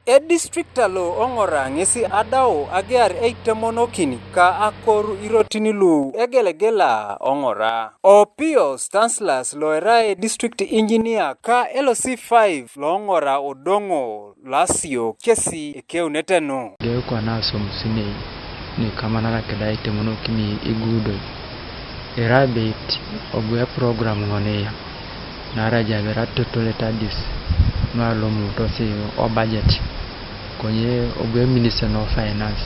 E district alo Ngora ngesi adao agar Aitemonokin ka akoru Irotin lu egelegela Ngora. Opio Stanslas loera e district engineer ka LC5 lo Ngora odongo lasio kesi ekeuneteno. Geo kwa na somusine ni kamanara keda Aitemonokin igudo. Erabit ogwe program ngoneya. Nara jabera totoleta dis. No alomu tosi o budget. Konye ogwe minister no finance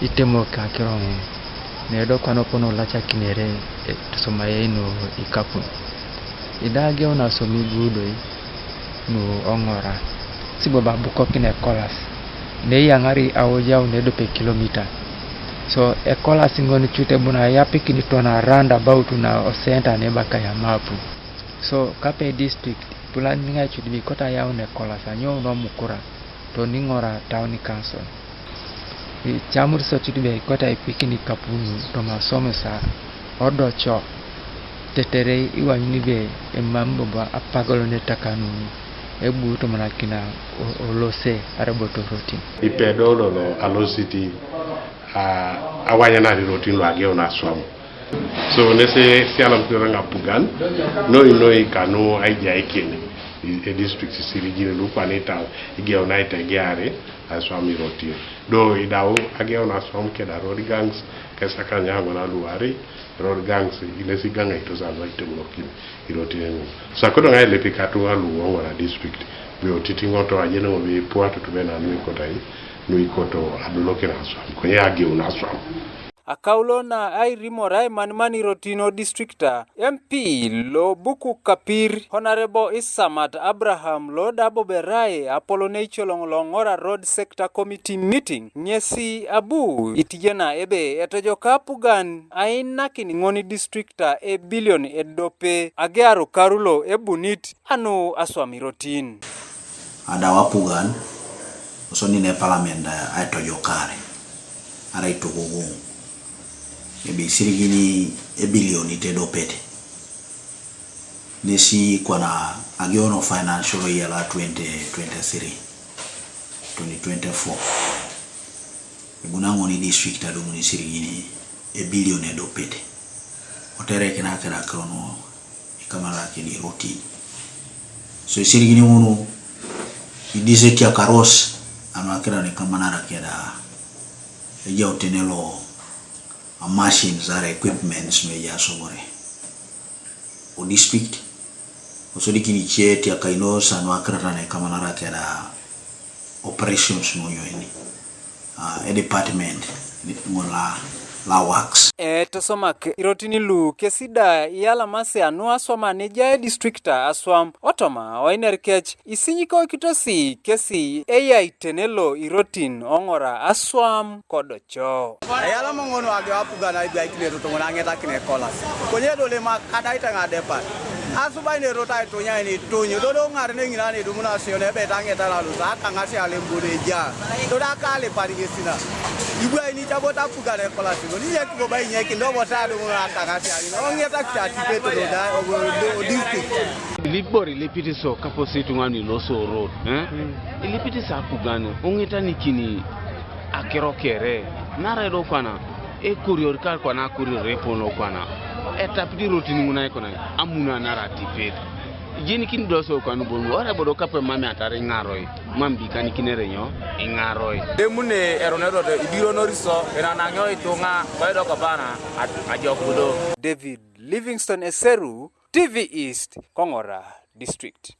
itemo ka kirongo nedo kwano pono lacha kinere tusoma yeno ikapu idage ona somi gudo no Ngora sibo babu kokine kolas ne yangari awoja unedo pe kilomita so e kolas ngoni chute buna yapi kinitona roundabout na center ne baka ya mapu so kape district pulan ninga chudi kota ya une kolas anyo no mukura to Ngora town council chamur so chudbe kota ipikini kapunu to masomesa odocho tetere iwanyini be emambo ba apagolo ne takanu ebu to manakina olose araboto rotin ipedolo lo alositi awanya na rotin lo ageo na Aswam so nese sialam piranga pugan no ikano aija ikene a district sirigine lu kwaneta igeo naita geare Aswam Irotin do idao ageo na Aswam keda road gangs kesaka nyango na luari road gangs ilesi ganga ito za Aitemonokin Irotin so akodo ngai lepikatu alu Ngora district we otiti ngoto ajene ngo be poato tubena nui kotai nui koto aduloke na Aswam kwenye ageo na Aswam Akaulo na Airimorai manmani Irotino districta MP lo buku kapir Honorable Isamat Abraham lo dabo berai Apoloneicho Ngora Road Sector Committee meeting nyesi abu itijena ebe etojo kapugan aina kiningoni districta e billion edope agearu karulo ebunit anu Aswam Irotin adawapugan usoni ne palamenda aitojo kare ara itugugu ebi sirigini e bilioni te dopete nesi kwana agiono financial year la 2023 2024 ebunango ni district adu ni sirigini e bilioni dopete otere kena kera krono ikamala kini Irotin so sirigini munu idise ya karos anakera ne kamanara keda eja otenelo machines are equipments me ya somore o district o so dikini cheti ya kainos anu akrata ne kamanara keda operations no yoini a department ngola la works tosomak Irotini lu kesida yala mase anu Aswam aneja districta Aswam otoma wainerkech isinyiko kitosi kesi Aitenelo Irotin Ngora Aswam kodocho yala mongono age apugana ibi aikile to ngona ngeta kine kolas konyedo le makadaita ngadepa asuba ne rota to nya ni tonyo do ngare ne ngina ne dumuna sione beta ngeta la luza kangasi ale mbureja to da kale parigesina ibu ai chabota pugale kolas ni yek go bai nyeki ndo bota do ngara kangasi ali no ngeta kati peto do da o district libori lepiti so kapositu ngani loso road ilipiti sa pugane ongeta nikini akerokere nara do kwana e kurior kar kwana kurior repono kwana etapiti rotini munai kona amuna nara tipet jeni kin doso kwanu bonu ora bodo kape mami atare ngaroi mambi kan kinere nyo ngaroi demune eronedo de ibiro noriso ena nanyo itunga baido kabana ajokudo David Livingstone Eseru TV East Ngora District.